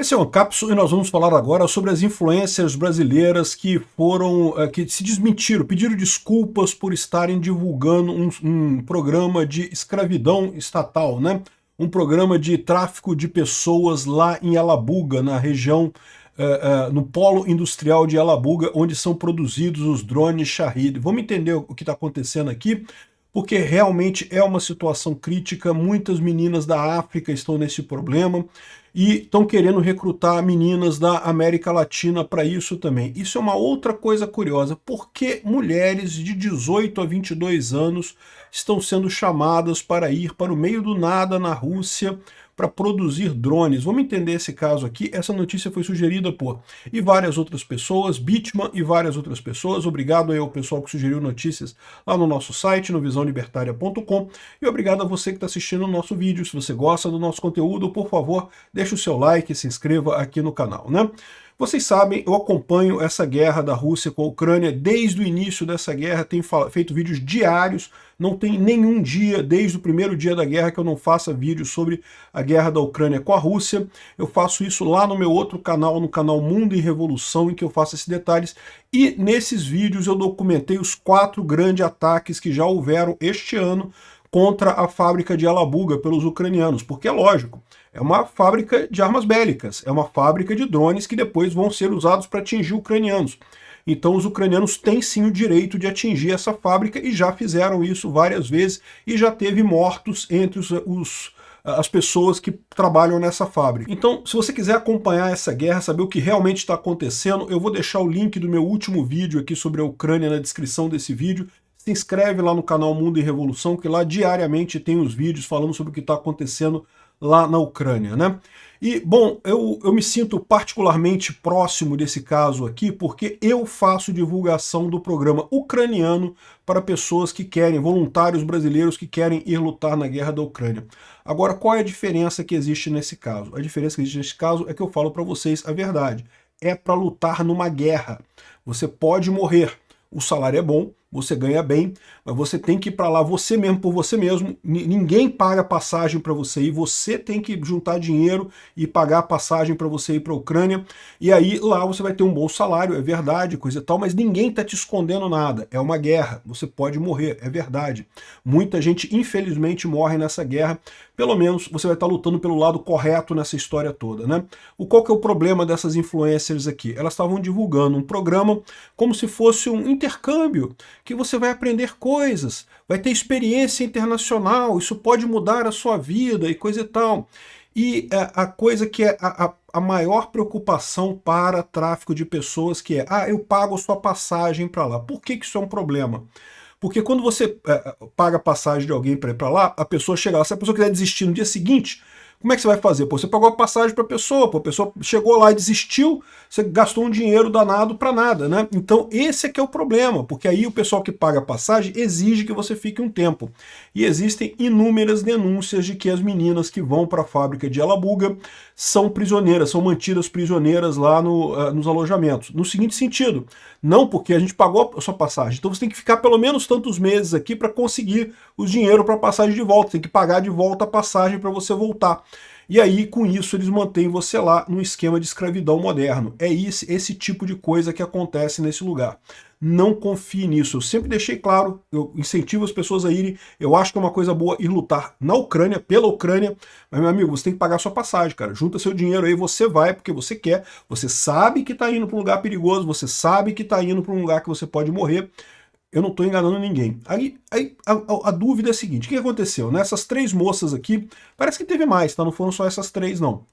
Esse é o Ancapsu e nós vamos falar agora sobre as influencers brasileiras que se desmentiram, pediram desculpas por estarem divulgando um programa de escravidão estatal, né? Um programa de tráfico de pessoas lá em Alabuga, na região, no polo industrial de Alabuga, onde são produzidos os drones Shahed. Vamos entender o que está acontecendo aqui, porque realmente é uma situação crítica. Muitas meninas da África estão nesse problema e estão querendo recrutar meninas da América Latina para isso também. Isso é uma outra coisa curiosa. Por que mulheres de 18 a 22 anos estão sendo chamadas para ir para o meio do nada na Rússia para produzir drones? Vamos entender esse caso aqui. Essa notícia foi sugerida por e várias outras pessoas, Bitman e várias outras pessoas. Obrigado aí ao pessoal que sugeriu notícias lá no nosso site, no visãolibertaria.com, e obrigado a você que está assistindo o nosso vídeo. Se você gosta do nosso conteúdo, por favor, deixe o seu like e se inscreva aqui no canal, né? Vocês sabem, eu acompanho essa guerra da Rússia com a Ucrânia desde o início dessa guerra, tenho feito vídeos diários, não tem nenhum dia, desde o primeiro dia da guerra, que eu não faça vídeo sobre a guerra da Ucrânia com a Rússia. Eu faço isso lá no meu outro canal, no canal Mundo em Revolução, em que eu faço esses detalhes, e nesses vídeos eu documentei os 4 grandes ataques que já houveram este ano contra a fábrica de Alabuga pelos ucranianos, porque é lógico, é uma fábrica de armas bélicas, é uma fábrica de drones que depois vão ser usados para atingir ucranianos. Então os ucranianos têm sim o direito de atingir essa fábrica e já fizeram isso várias vezes e já teve mortos entre as pessoas que trabalham nessa fábrica. Então, se você quiser acompanhar essa guerra, saber o que realmente está acontecendo, eu vou deixar o link do meu último vídeo aqui sobre a Ucrânia na descrição desse vídeo. Se inscreve lá no canal Mundo em Revolução, que lá diariamente tem os vídeos falando sobre o que está acontecendo lá na Ucrânia, né? E, bom, eu me sinto particularmente próximo desse caso aqui, porque eu faço divulgação do programa ucraniano para pessoas que querem, voluntários brasileiros que querem ir lutar na guerra da Ucrânia. Agora, qual é a diferença que existe nesse caso? A diferença que existe nesse caso é que eu falo para vocês a verdade. É para lutar numa guerra. Você pode morrer. O salário é bom, você ganha bem, mas você tem que ir para lá você mesmo, por você mesmo. Ninguém paga passagem para você ir, você tem que juntar dinheiro e pagar a passagem para você ir para a Ucrânia. E aí lá você vai ter um bom salário, é verdade, coisa e tal, mas ninguém está te escondendo nada. É uma guerra, você pode morrer, é verdade. Muita gente, infelizmente, morre nessa guerra. Pelo menos você vai estar lutando pelo lado correto nessa história toda, né? Qual que é o problema dessas influencers aqui? Elas estavam divulgando um programa como se fosse um intercâmbio, que você vai aprender coisas, vai ter experiência internacional, isso pode mudar a sua vida e coisa e tal. E a coisa que é a maior preocupação para tráfico de pessoas, que é, eu pago a sua passagem para lá. Por que isso é um problema? Porque quando você paga a passagem de alguém para ir para lá, a pessoa chega lá, se a pessoa quiser desistir no dia seguinte, como é que você vai fazer? Pô, você pagou a passagem para a pessoa chegou lá e desistiu, você gastou um dinheiro danado para nada, né? Então esse é que é o problema, porque aí o pessoal que paga a passagem exige que você fique um tempo. E existem inúmeras denúncias de que as meninas que vão para a fábrica de Alabuga são prisioneiras, são mantidas prisioneiras lá nos alojamentos. No seguinte sentido, não porque a gente pagou a sua passagem, então você tem que ficar pelo menos tantos meses aqui para conseguir o dinheiro para a passagem de volta, tem que pagar de volta a passagem para você voltar. E aí, com isso, eles mantêm você lá num esquema de escravidão moderno. É esse tipo de coisa que acontece nesse lugar. Não confie nisso. Eu sempre deixei claro, eu incentivo as pessoas a irem. Eu acho que é uma coisa boa ir lutar na Ucrânia, pela Ucrânia. Mas, meu amigo, você tem que pagar sua passagem, cara. Junta seu dinheiro aí, você vai porque você quer. Você sabe que está indo para um lugar perigoso, você sabe que está indo para um lugar que você pode morrer. Eu não estou enganando ninguém. Aí a dúvida é a seguinte, o que aconteceu? Nessas 3 moças aqui, parece que teve mais, tá? Não foram só essas 3, não.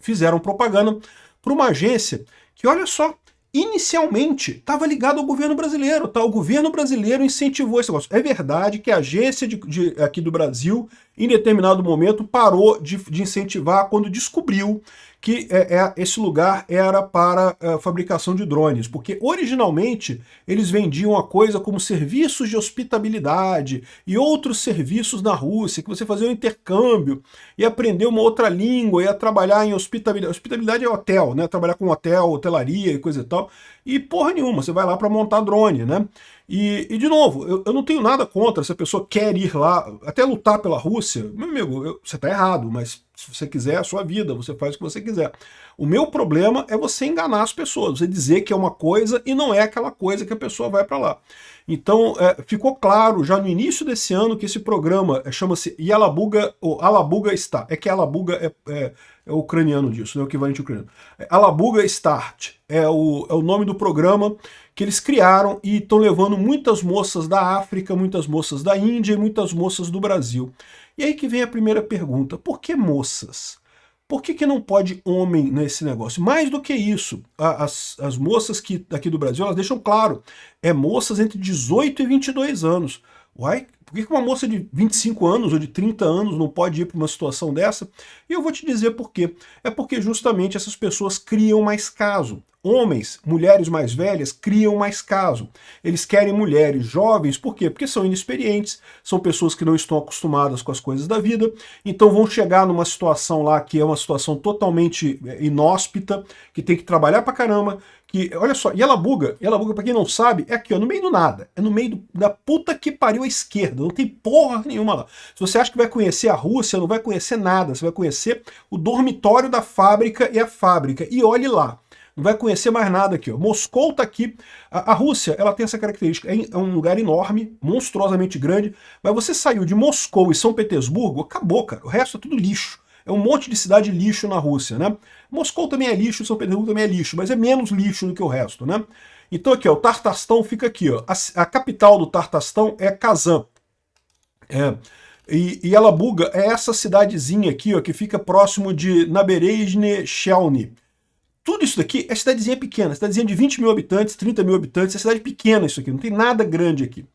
Fizeram propaganda para uma agência que, olha só, inicialmente estava ligado ao governo brasileiro, tá? O governo brasileiro incentivou esse negócio. É verdade que a agência aqui do Brasil, em determinado momento, parou de incentivar quando descobriu que esse lugar era para fabricação de drones, porque originalmente eles vendiam a coisa como serviços de hospitabilidade e outros serviços na Rússia, que você fazia um intercâmbio e aprender uma outra língua, ia trabalhar em hospitabilidade. Hospitabilidade é hotel, né? Trabalhar com hotel, hotelaria e coisa e tal. E porra nenhuma, você vai lá para montar drone, né? De novo, eu não tenho nada contra se a pessoa quer ir lá, até lutar pela Rússia. Meu amigo, você está errado, mas se você quiser, é a sua vida, você faz o que você quiser. O meu problema é você enganar as pessoas, você dizer que é uma coisa e não é aquela coisa que a pessoa vai para lá. Então, ficou claro já no início desse ano que esse programa chama-se Yalabuga, ou Alabuga Start. É que Alabuga é ucraniano disso, né, o equivalente ucraniano. Alabuga Start é o nome do programa que eles criaram e estão levando muitas moças da África, muitas moças da Índia e muitas moças do Brasil. E aí que vem a primeira pergunta, por que moças? Por que não pode homem nesse negócio? Mais do que isso, as moças daqui do Brasil, elas deixam claro, moças entre 18 e 22 anos. Uai, por que uma moça de 25 anos ou de 30 anos não pode ir para uma situação dessa? E eu vou te dizer por quê. É porque justamente essas pessoas criam mais caso. Homens, mulheres mais velhas, criam mais caso. Eles querem mulheres jovens, por quê? Porque são inexperientes, são pessoas que não estão acostumadas com as coisas da vida, então vão chegar numa situação lá que é uma situação totalmente inóspita, que tem que trabalhar pra caramba, que, olha só, Yalabuga, pra quem não sabe, é aqui, ó, no meio do nada, é no meio da puta que pariu à esquerda, não tem porra nenhuma lá. Se você acha que vai conhecer a Rússia, não vai conhecer nada, você vai conhecer o dormitório da fábrica e a fábrica, e olhe lá. Não vai conhecer mais nada aqui. Ó. Moscou está aqui. A Rússia, ela tem essa característica. É um lugar enorme, monstruosamente grande, mas você saiu de Moscou e São Petersburgo, acabou, cara. O resto é tudo lixo. É um monte de cidade lixo na Rússia, né? Moscou também é lixo, São Petersburgo também é lixo, mas é menos lixo do que o resto, né? Então aqui, ó, o Tartarstão fica aqui, ó. A capital do Tartarstão é Kazan. E Yalabuga é essa cidadezinha aqui, ó, que fica próximo de Naberezhne Chelny. Tudo isso daqui é cidadezinha pequena, cidadezinha de 20 mil habitantes, 30 mil habitantes, é cidade pequena isso aqui, não tem nada grande aqui.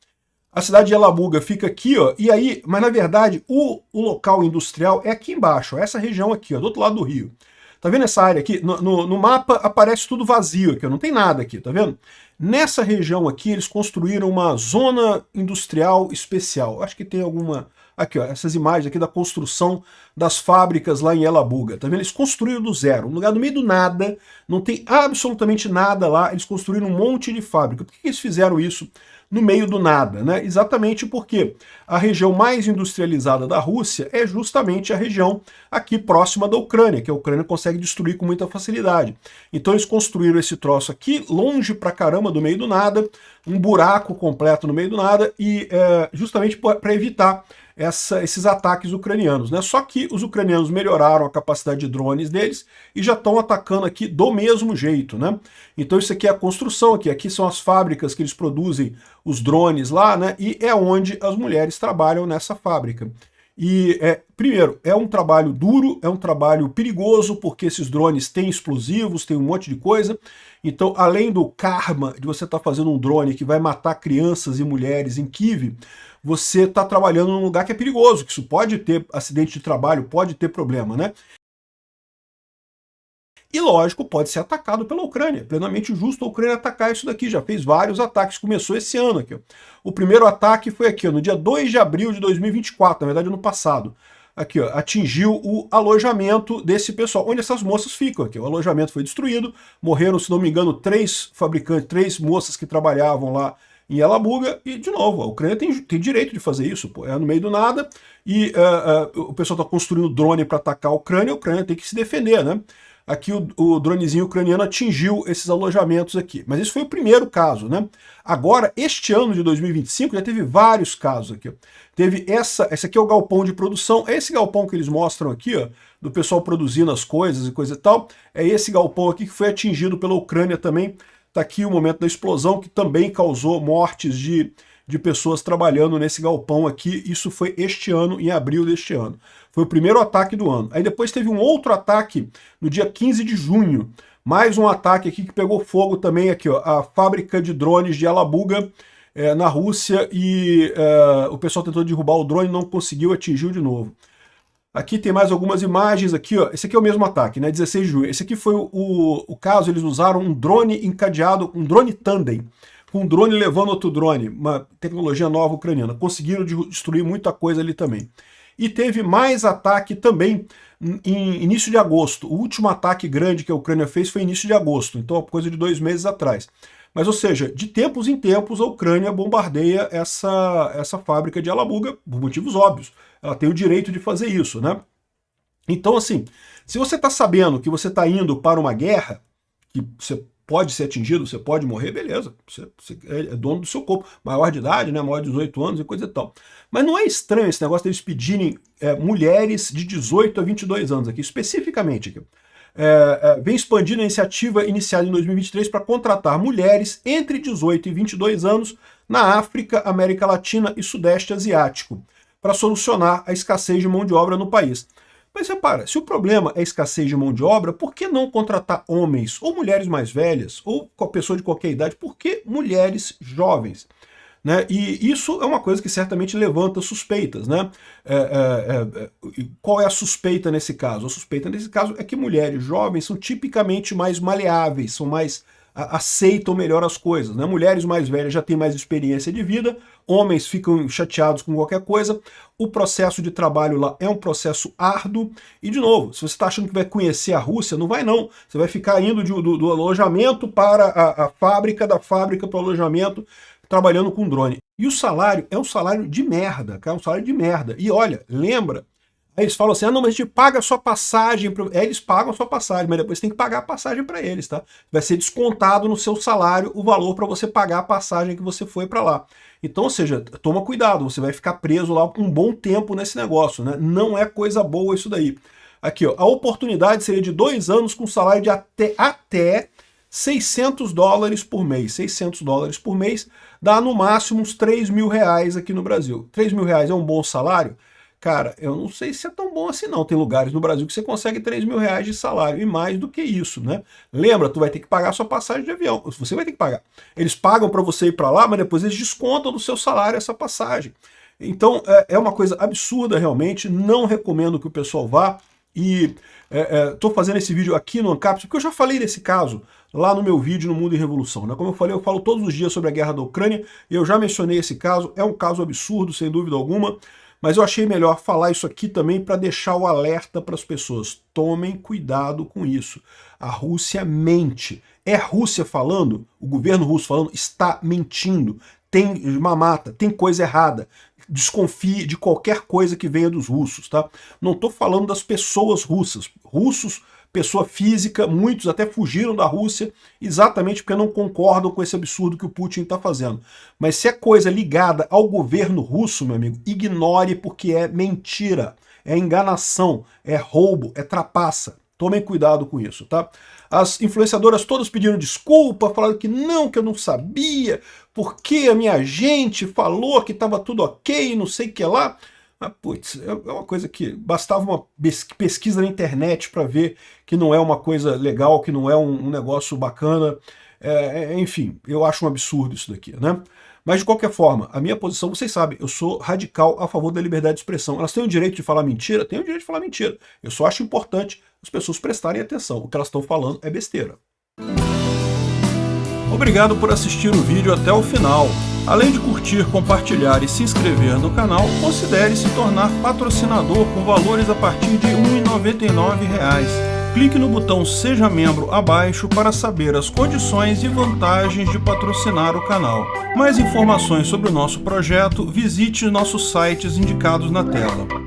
A cidade de Yalabuga fica aqui, ó, e aí, mas na verdade o local industrial é aqui embaixo, ó, essa região aqui, ó, do outro lado do rio. Tá vendo essa área aqui? No mapa aparece tudo vazio aqui, ó, não tem nada aqui, tá vendo? Nessa região aqui eles construíram uma zona industrial especial. Acho que tem alguma... Aqui, ó, essas imagens aqui da construção das fábricas lá em Yalabuga, tá vendo? Eles construíram do zero, um lugar no meio do nada, não tem absolutamente nada lá, eles construíram um monte de fábrica. Por que eles fizeram isso no meio do nada, né? Exatamente porque a região mais industrializada da Rússia é justamente a região aqui próxima da Ucrânia, que a Ucrânia consegue destruir com muita facilidade. Então eles construíram esse troço aqui, longe pra caramba do meio do nada, um buraco completo no meio do nada, e justamente para evitar esses ataques ucranianos, né? Só que os ucranianos melhoraram a capacidade de drones deles e já estão atacando aqui do mesmo jeito, né? Então isso aqui é a construção aqui são as fábricas que eles produzem os drones lá, né? E é onde as mulheres trabalham nessa fábrica. E, primeiro, é um trabalho duro, é um trabalho perigoso, porque esses drones têm explosivos, tem um monte de coisa. Então, além do karma de você estar fazendo um drone que vai matar crianças e mulheres em Kiev, você está trabalhando num lugar que é perigoso, que isso pode ter acidente de trabalho, pode ter problema, né? E, lógico, pode ser atacado pela Ucrânia. É plenamente justo a Ucrânia atacar isso daqui. Já fez vários ataques. Começou esse ano aqui. Ó. O primeiro ataque foi aqui, ó, no dia 2 de abril de 2024, na verdade, ano passado. Aqui, ó, atingiu o alojamento desse pessoal, onde essas moças ficam aqui. O alojamento foi destruído, morreram, se não me engano, 3 fabricantes, 3 moças que trabalhavam lá em Yalabuga, e, de novo, a Ucrânia tem direito de fazer isso, pô, é no meio do nada, e o pessoal está construindo drone para atacar a Ucrânia tem que se defender, né? Aqui o dronezinho ucraniano atingiu esses alojamentos aqui. Mas esse foi o primeiro caso, né? Agora, este ano de 2025, já teve vários casos aqui. Ó. Teve esse aqui é o galpão de produção, é esse galpão que eles mostram aqui, ó, do pessoal produzindo as coisas e coisa e tal. É esse galpão aqui que foi atingido pela Ucrânia também. Tá aqui o momento da explosão, que também causou mortes de pessoas trabalhando nesse galpão aqui. Isso foi este ano, em abril deste ano. Foi o primeiro ataque do ano. Aí depois teve um outro ataque no dia 15 de junho. Mais um ataque aqui que pegou fogo também aqui, ó, a fábrica de drones de Yalabuga, na Rússia, e o pessoal tentou derrubar o drone, não conseguiu, atingiu de novo. Aqui tem mais algumas imagens aqui, ó. Esse aqui é o mesmo ataque, né? 16 de junho. Esse aqui foi o caso, eles usaram um drone encadeado, um drone tandem, com um drone levando outro drone, uma tecnologia nova ucraniana. Conseguiram destruir muita coisa ali também. E teve mais ataque também em início de agosto. O último ataque grande que a Ucrânia fez foi início de agosto, então coisa de 2 meses atrás. Mas, ou seja, de tempos em tempos a Ucrânia bombardeia essa fábrica de Alabuga por motivos óbvios. Ela tem o direito de fazer isso, né? Então, assim, se você está sabendo que você está indo para uma guerra, que você pode ser atingido, você pode morrer, beleza, você é dono do seu corpo, maior de idade, né, maior de 18 anos e coisa e tal. Mas não é estranho esse negócio deles pedirem mulheres de 18 a 22 anos aqui, especificamente aqui. Vem expandindo a iniciativa iniciada em 2023 para contratar mulheres entre 18 e 22 anos na África, América Latina e Sudeste Asiático, para solucionar a escassez de mão de obra no país. Mas repara, se o problema é escassez de mão de obra, por que não contratar homens ou mulheres mais velhas, ou com a pessoa de qualquer idade? Por que mulheres jovens? Né? E isso é uma coisa que certamente levanta suspeitas. Né? Qual é a suspeita nesse caso? A suspeita nesse caso é que mulheres jovens são tipicamente mais maleáveis, são mais aceitam melhor as coisas. Né? Mulheres mais velhas já têm mais experiência de vida, homens ficam chateados com qualquer coisa, o processo de trabalho lá é um processo árduo, e de novo, se você está achando que vai conhecer a Rússia, não vai não, você vai ficar indo do alojamento para a fábrica, da fábrica para o alojamento, trabalhando com drone. E o salário é um salário de merda, cara, é um salário de merda. E olha, lembra, aí eles falam assim, não, mas a gente paga a sua passagem. Eles pagam a sua passagem, mas depois tem que pagar a passagem para eles, tá? Vai ser descontado no seu salário o valor para você pagar a passagem que você foi para lá. Então, ou seja, toma cuidado, você vai ficar preso lá um bom tempo nesse negócio, né? Não é coisa boa isso daí. Aqui, ó, a oportunidade seria de 2 anos com salário de até $600 por mês. $600 por mês dá no máximo uns R$3.000 aqui no Brasil. R$3.000 é um bom salário? Cara, eu não sei se é tão bom assim não. Tem lugares no Brasil que você consegue R$3.000 de salário e mais do que isso, né? Lembra, tu vai ter que pagar a sua passagem de avião. Você vai ter que pagar. Eles pagam para você ir para lá, mas depois eles descontam do seu salário essa passagem. Então é uma coisa absurda realmente. Não recomendo que o pessoal vá. E estou fazendo esse vídeo aqui no Ancapsu porque eu já falei desse caso lá no meu vídeo no Mundo em Revolução. Né? Como eu falei, eu falo todos os dias sobre a guerra da Ucrânia. E eu já mencionei esse caso. É um caso absurdo, sem dúvida alguma. Mas eu achei melhor falar isso aqui também para deixar o alerta para as pessoas. Tomem cuidado com isso. A Rússia mente. É Rússia falando, o governo russo falando, está mentindo. Tem mamata, tem coisa errada. Desconfie de qualquer coisa que venha dos russos, tá? Não estou falando das pessoas russas. Russos, pessoa física, muitos até fugiram da Rússia exatamente porque não concordam com esse absurdo que o Putin está fazendo. Mas se é coisa ligada ao governo russo, meu amigo, ignore porque é mentira, é enganação, é roubo, é trapaça. Tomem cuidado com isso, tá? As influenciadoras todas pediram desculpa, falaram que eu não sabia, porque a minha gente falou que estava tudo ok, não sei o que lá. Ah, putz, é uma coisa que bastava uma pesquisa na internet para ver que não é uma coisa legal, que não é um negócio bacana. Enfim, eu acho um absurdo isso daqui, né? Mas, de qualquer forma, a minha posição, vocês sabem, eu sou radical a favor da liberdade de expressão. Elas têm o direito de falar mentira? Têm o direito de falar mentira. Eu só acho importante as pessoas prestarem atenção. O que elas estão falando é besteira. Obrigado por assistir o vídeo até o final. Além de curtir, compartilhar e se inscrever no canal, considere se tornar patrocinador com valores a partir de R$ 1,99. Clique no botão Seja Membro abaixo para saber as condições e vantagens de patrocinar o canal. Mais informações sobre o nosso projeto, visite nossos sites indicados na tela.